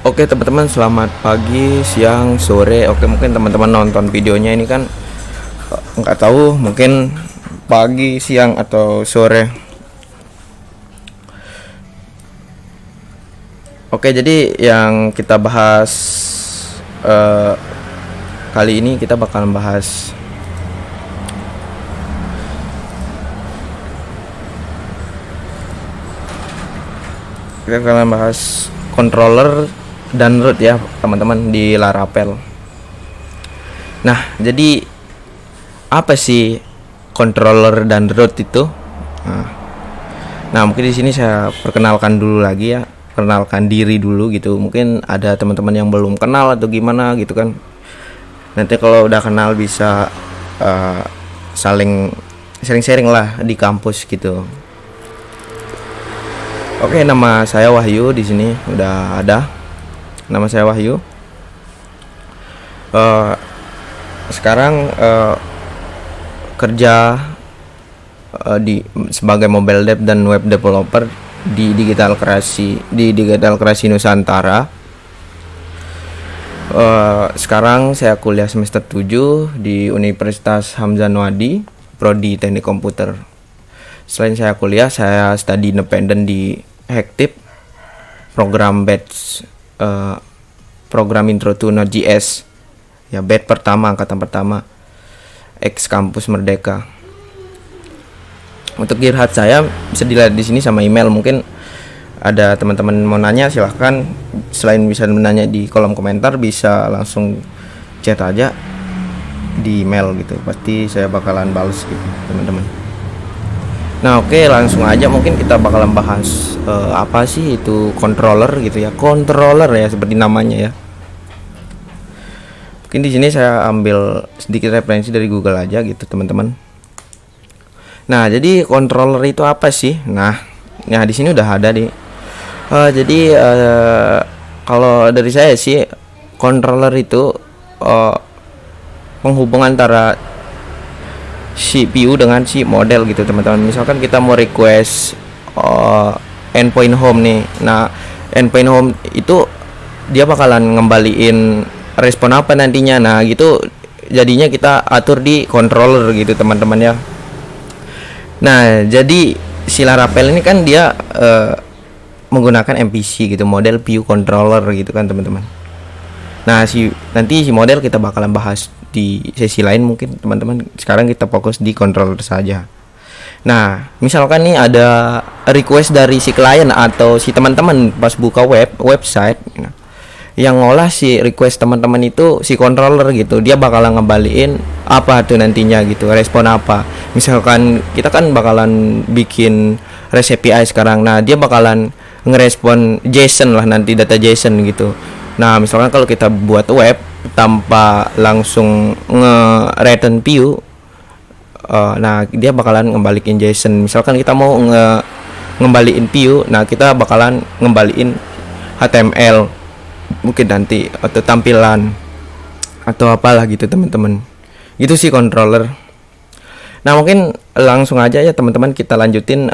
Oke teman-teman, selamat pagi, siang, sore. Oke, mungkin teman-teman nonton videonya ini kan nggak tahu, mungkin pagi, siang, atau sore. Oke, jadi yang kita bahas eh, kali ini kita bakal bahas controller dan root ya teman-teman di Laravel. Nah, jadi apa sih controller dan root itu? Nah, mungkin di sini saya perkenalkan dulu lagi ya, perkenalkan diri dulu gitu. Mungkin ada teman-teman yang belum kenal atau gimana gitu kan. Nanti kalau udah kenal bisa saling sharing-sharing lah di kampus gitu. Oke, nama saya Wahyu, di sini udah ada. Nama saya Wahyu. Sekarang kerja sebagai mobile dev dan web developer di Digital Kreasi Nusantara. Sekarang saya kuliah semester 7 di Universitas Hamzah Nwadi, prodi Teknik Komputer. Selain saya kuliah, saya studi independen di Hektif, program batch program Intro to Node.js ya, batch pertama, angkatan pertama, ex kampus Merdeka. Untuk GitHub saya bisa dilihat di sini sama email. Mungkin ada teman-teman mau nanya, silahkan. Selain bisa menanya di kolom komentar, bisa langsung chat aja di email gitu. Pasti saya bakalan balas gitu teman-teman. Nah, oke, langsung aja. Mungkin kita bakalan bahas apa sih itu controller gitu ya. Controller ya, seperti namanya ya. Mungkin di sini saya ambil sedikit referensi dari Google aja gitu teman-teman. Nah, jadi controller itu apa sih? Nah di sini udah ada nih. Jadi kalau dari saya sih, controller itu penghubung antara CPU dengan si model gitu teman-teman. Misalkan kita mau request endpoint home nih. Nah, endpoint home itu dia bakalan ngembaliin respon apa nantinya. Nah, gitu jadinya kita atur di controller gitu teman-teman ya. Nah, jadi si Laravel ini kan dia menggunakan MPC gitu, model view controller gitu kan teman-teman. Nah, nanti si model kita bakalan bahas di sesi lain mungkin teman-teman. Sekarang kita fokus di controller saja. Nah, misalkan nih ada request dari si klien atau si teman-teman pas buka website, yang ngolah si request teman-teman itu si controller gitu. Dia bakalan ngembaliin apa tuh nantinya gitu, respon apa. Misalkan kita kan bakalan bikin REST API sekarang. Nah, dia bakalan ngerespon JSON lah nanti, data JSON gitu. Nah, misalkan kalau kita buat web tanpa langsung nge-return view, nah dia bakalan ngembaliin JSON. Misalkan kita mau ngembaliin view, nah kita bakalan ngembaliin HTML mungkin nanti, atau tampilan atau apalah gitu teman-teman. Gitu sih controller. Nah, mungkin langsung aja ya teman-teman, kita lanjutin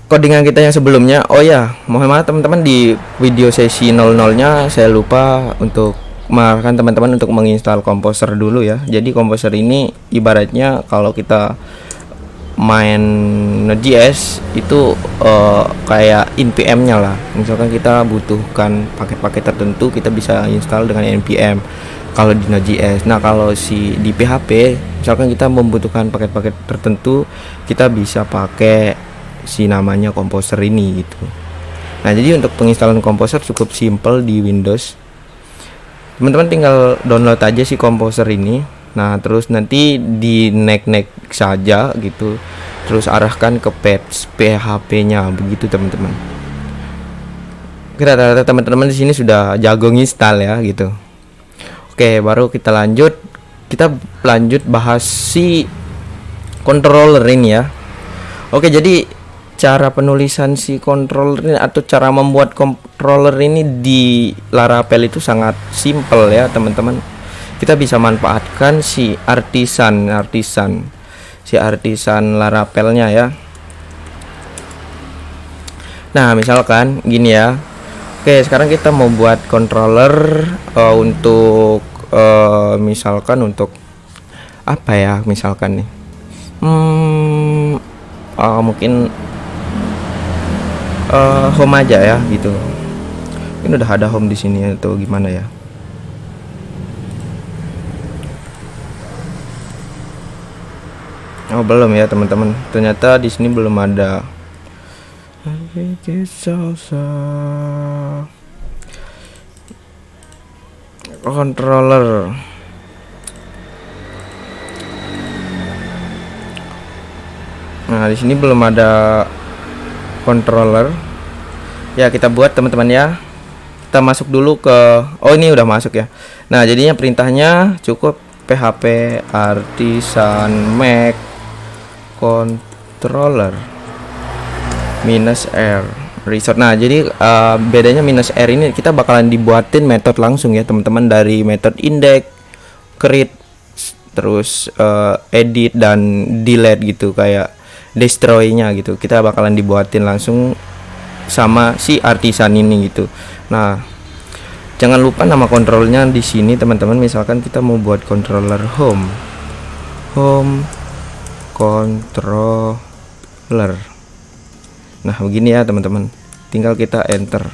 codingan kita yang sebelumnya. Oh ya, mohon maaf teman-teman, di video sesi 00-nya saya lupa untuk mengarahkan teman-teman untuk menginstal Composer dulu ya. Jadi Composer ini ibaratnya kalau kita main Node.js itu kayak npm-nya lah. Misalkan kita butuhkan paket-paket tertentu, kita bisa install dengan npm kalau di Node.js. Nah, kalau di PHP misalkan kita membutuhkan paket-paket tertentu, kita bisa pakai si namanya Composer ini gitu. Nah, jadi untuk penginstalan Composer cukup simple di Windows. Teman-teman tinggal download aja si Composer ini. Nah, terus nanti di next saja gitu. Terus arahkan ke page PHP-nya begitu teman-teman. Kira-kira teman-teman di sini sudah jago nginstal ya gitu. Oke, baru kita lanjut. Kita lanjut bahas si controller ini ya. Oke, jadi cara penulisan si controller ini atau cara membuat controller ini di Laravel itu sangat simple ya teman-teman. Kita bisa manfaatkan si artisan Laravelnya ya. Nah, misalkan gini ya. Oke, sekarang kita mau buat controller untuk misalkan untuk apa ya? Misalkan nih. Mungkin home aja ya gitu. Ini udah ada home di sini atau gimana ya? Oh, belum ya, teman-teman. Ternyata di sini belum ada. Controller. Nah, di sini belum ada controller. Ya, kita buat teman-teman ya. Kita masuk dulu ke ini udah masuk ya. Nah, jadinya perintahnya cukup php artisan make controller -r resort. Nah, jadi bedanya -r ini kita bakalan dibuatin metode langsung ya teman-teman, dari metode index, create, terus edit dan delete gitu, kayak destroy-nya gitu. Kita bakalan dibuatin langsung sama si artisan ini gitu. Nah, jangan lupa nama kontrolnya di sini teman-teman. Misalkan kita mau buat controller home controller. Nah, begini ya teman-teman. Tinggal kita enter.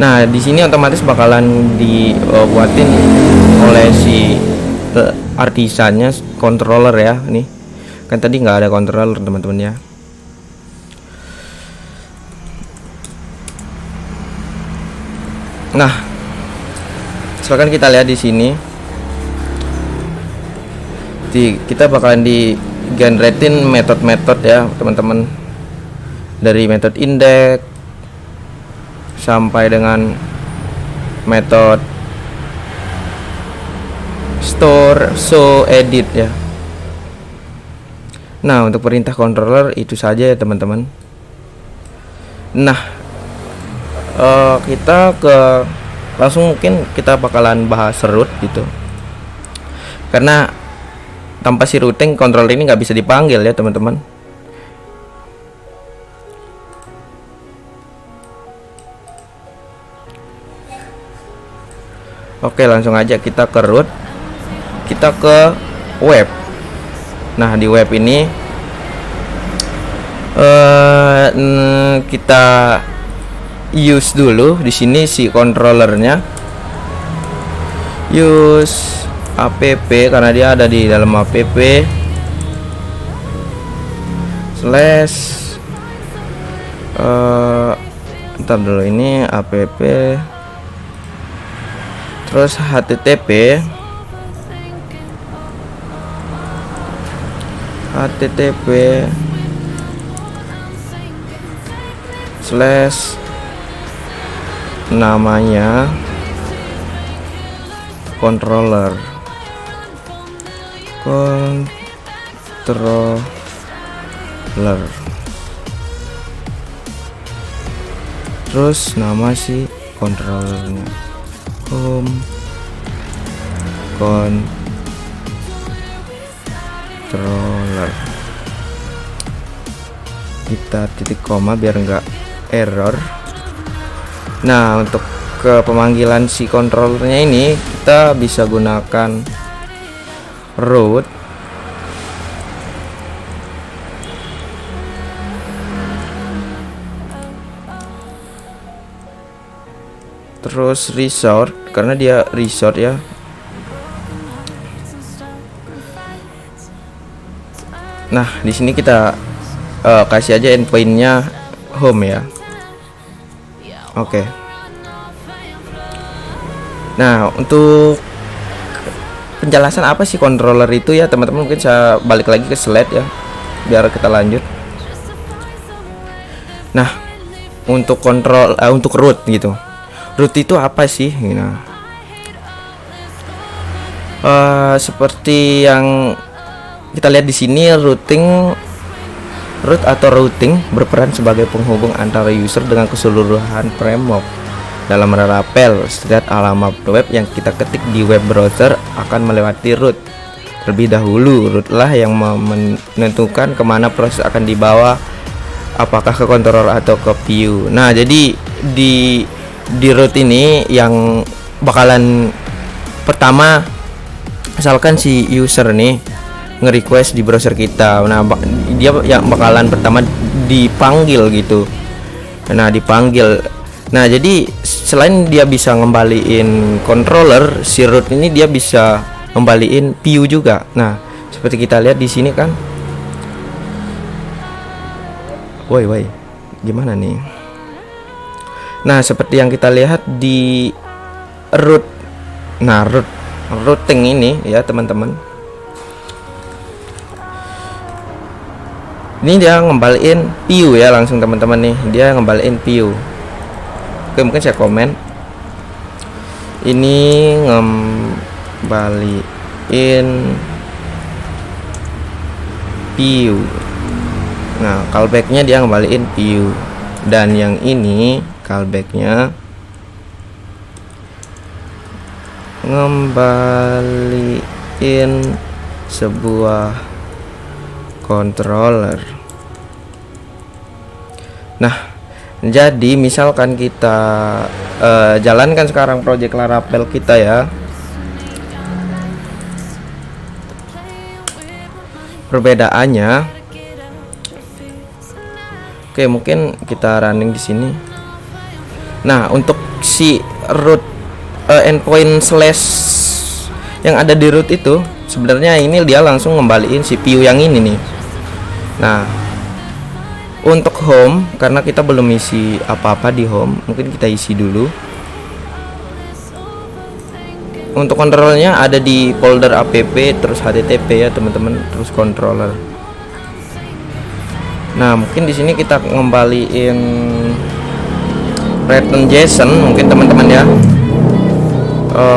Nah, di sini otomatis bakalan dibuatin oleh si artisannya controller ya. Nih kan tadi nggak ada controller teman-teman ya. Nah, misalkan kita lihat di sini, kita bakalan di generatein metode-metode ya teman-teman, dari metode index sampai dengan metode store, show, edit ya. Nah, untuk perintah controller itu saja ya teman-teman. Nah, kita langsung mungkin kita bakalan bahas root gitu, karena tanpa si routing controller ini nggak bisa dipanggil ya teman-teman. Oke, langsung aja kita ke root, kita ke web. Nah, di web ini kita use dulu di sini si controllernya, use app karena dia ada di dalam app slash ntar dulu, ini app terus http slash namanya controller terus nama si controllernya home controller. Kita titik koma biar enggak error. Nah, untuk ke pemanggilan si controllernya ini kita bisa gunakan root, terus resort karena dia resort ya. Nah, di sini kita kasih aja endpointnya home ya. Oke. Nah, untuk penjelasan apa sih controller itu ya teman-teman, mungkin saya balik lagi ke slide ya biar kita lanjut. Nah, untuk untuk root gitu. Root itu apa sih? Nah, seperti yang kita lihat di sini, root atau routing berperan sebagai penghubung antara user dengan keseluruhan framework. Dalam merapel setiap alamat web yang kita ketik di web browser akan melewati root. terlebih dahulu. Root lah yang menentukan kemana proses akan dibawa, apakah ke controller atau ke PU. Nah, jadi di root ini yang bakalan pertama, misalkan si user nih nge-request di browser kita. Nah, dia yang bakalan pertama dipanggil gitu. Nah, dipanggil. Nah, jadi selain dia bisa ngembaliin controller, si root ini dia bisa ngembaliin PU juga. Nah, seperti kita lihat di sini kan. Woi, gimana nih? Nah, seperti yang kita lihat di root. Nah, routing ini ya teman-teman. Ini dia ngembaliin PU ya langsung teman-teman nih. Dia ngembaliin PU. Oke, mungkin saya komen. Ini ngembaliin PU. Nah, callbacknya dia ngembaliin PU. Dan yang ini callbacknya ngembaliin sebuah controller. Nah, jadi misalkan kita jalankan sekarang project Laravel kita ya. Perbedaannya, oke, mungkin kita running di sini. Nah, untuk si root endpoint slash yang ada di root itu sebenarnya ini dia langsung ngembaliin CPU yang ini nih. Nah, untuk home, karena kita belum isi apa-apa di home, mungkin kita isi dulu. Untuk controllernya ada di folder app, terus http ya teman-teman, terus controller. Nah, mungkin di sini kita ngembaliin return JSON mungkin teman-teman ya.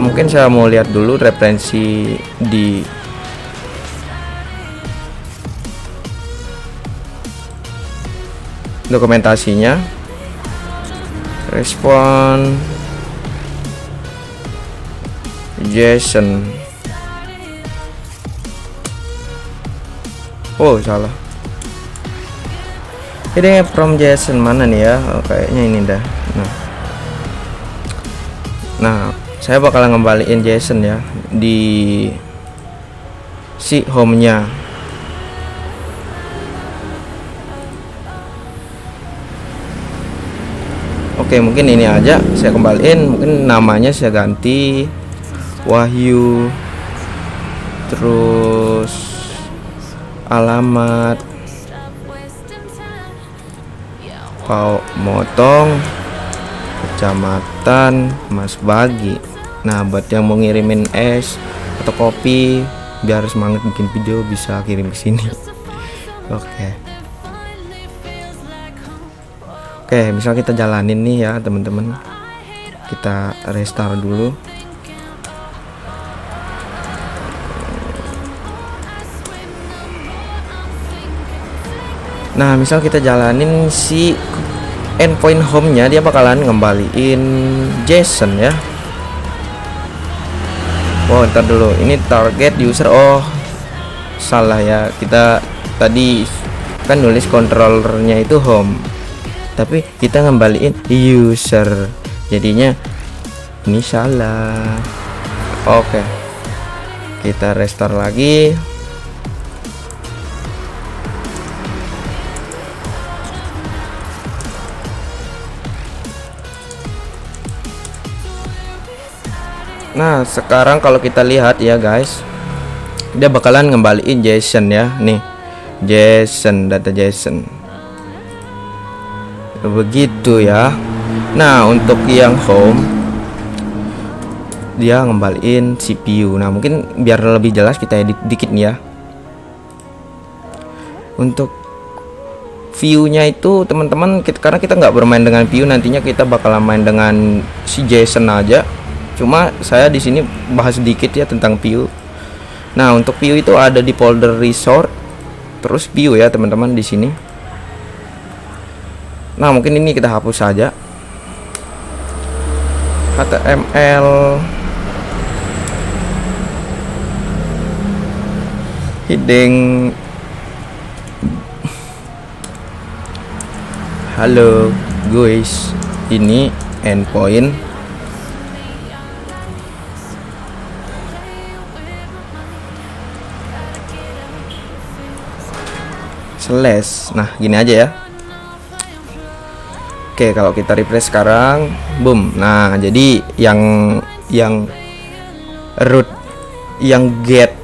Mungkin saya mau lihat dulu referensi di dokumentasinya. Respon JSON. Oh, salah. Ini from JSON mana nih ya? Kayaknya ini dah. Nah, saya bakal ngembaliin JSON ya di si home-nya. Oke, mungkin ini aja saya kembaliin. Mungkin namanya saya ganti Wahyu, terus alamat Motong, Kecamatan Mas Bagi. Nah, buat yang mau ngirimin es atau kopi biar semangat bikin video bisa kirim ke sini. Oke, misal kita jalanin nih ya teman-teman. Kita restart dulu. Nah, misal kita jalanin si endpoint home-nya, dia bakalan ngembaliin JSON ya. Wow, ntar dulu, ini target user. Oh, salah ya, kita tadi kan nulis controllernya itu home, tapi kita ngembaliin user, jadinya ini salah. Oke, kita restart lagi. Nah, sekarang kalau kita lihat ya guys, dia bakalan ngembaliin JSON ya. Nih, JSON, data JSON. Begitu ya. Nah, untuk yang home, dia ngembaliin CPU. Nah, mungkin biar lebih jelas kita edit dikit nih ya. Untuk view-nya itu teman-teman, karena kita nggak bermain dengan view, nantinya kita bakalan main dengan si JSON aja. Cuma saya di sini bahas sedikit ya tentang view. Nah, untuk view itu ada di folder resort, terus view ya teman-teman di sini. Nah, mungkin ini kita hapus saja. HTML. hiding. Halo guys, ini endpoint slash. Nah gini aja ya. Oke, kalau kita refresh sekarang, boom. Nah jadi yang root, yang get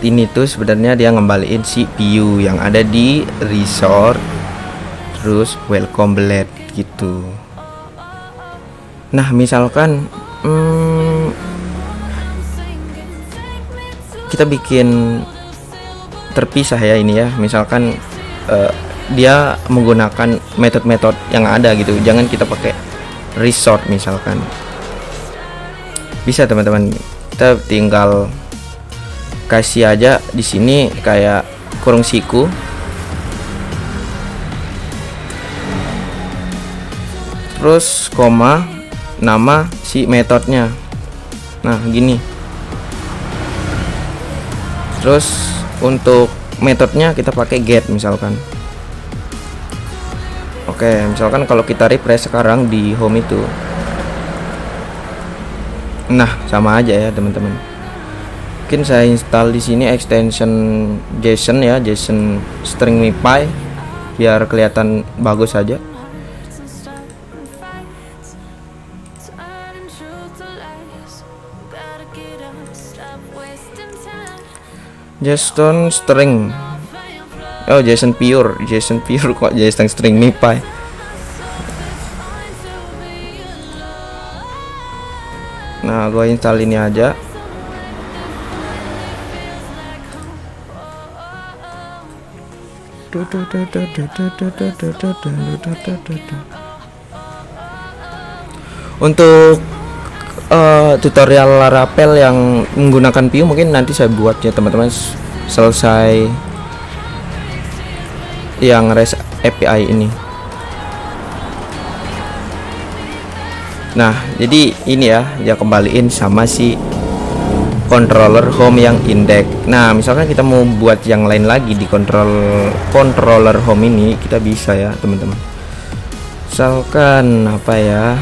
ini tuh sebenarnya dia ngembaliin CPU yang ada di resort, terus welcome blade gitu. Nah misalkan kita bikin terpisah ya ini ya, misalkan dia menggunakan metode-metode yang ada gitu, jangan kita pakai resort misalkan. Bisa teman-teman, kita tinggal kasih aja di sini kayak kurung siku, terus koma nama si metodenya. Nah gini, terus untuk metodenya kita pakai get misalkan. Oke, misalkan kalau kita refresh sekarang di home itu, nah sama aja ya teman-teman. Mungkin saya install di sini extension JSON ya, JSON string MIPI biar kelihatan bagus aja. JSON string, oh JSON pure kok JSON string MIPI. Nah gue install ini aja. Untuk tutorial Laravel yang menggunakan Vue mungkin nanti saya buat ya teman-teman, selesai yang REST API ini. Nah jadi ini ya kembaliin sama si controller home yang index. Nah misalkan kita mau buat yang lain lagi di controller home ini, kita bisa ya teman-teman. Misalkan apa ya,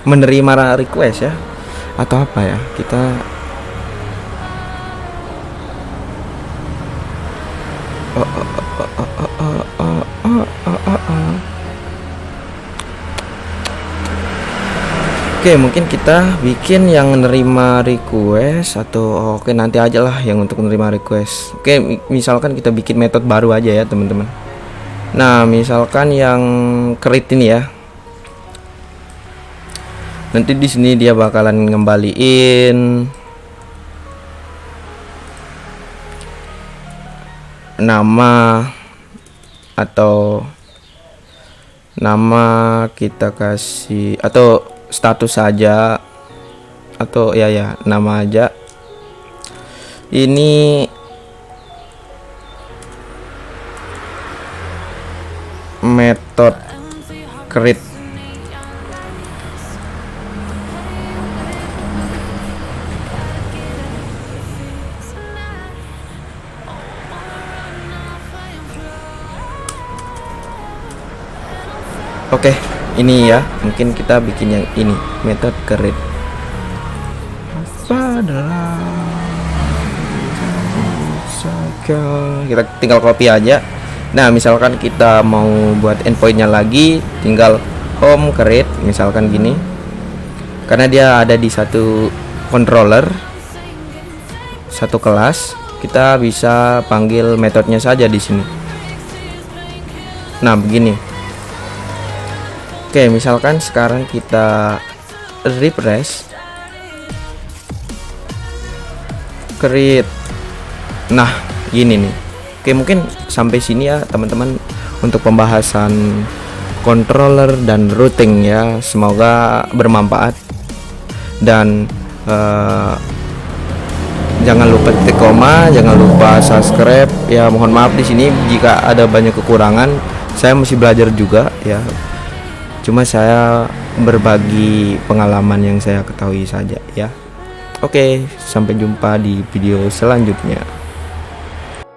menerima request ya, atau apa ya, kita oke, mungkin kita bikin yang menerima request, atau oke nanti aja lah yang untuk menerima request. Oke, misalkan kita bikin metode baru aja ya teman-teman. Nah misalkan yang create ini ya, nanti di sini dia bakalan ngembaliin nama, atau nama kita kasih, atau status saja, atau ya nama aja. Ini metode create. Oke, ini ya, mungkin kita bikin yang ini, metode create. Kita tinggal copy aja. Nah misalkan kita mau buat endpointnya lagi, tinggal home create misalkan gini, karena dia ada di satu controller, satu kelas, kita bisa panggil metodenya saja di sini. Nah begini. Oke, misalkan sekarang kita refresh, create. Nah gini nih. Oke, mungkin sampai sini ya teman-teman untuk pembahasan controller dan routing ya. Semoga bermanfaat dan Jangan lupa titik koma, jangan lupa subscribe. Ya mohon maaf di sini jika ada banyak kekurangan. Saya masih belajar juga ya. Cuma saya berbagi pengalaman yang saya ketahui saja ya. Oke, sampai jumpa di video selanjutnya.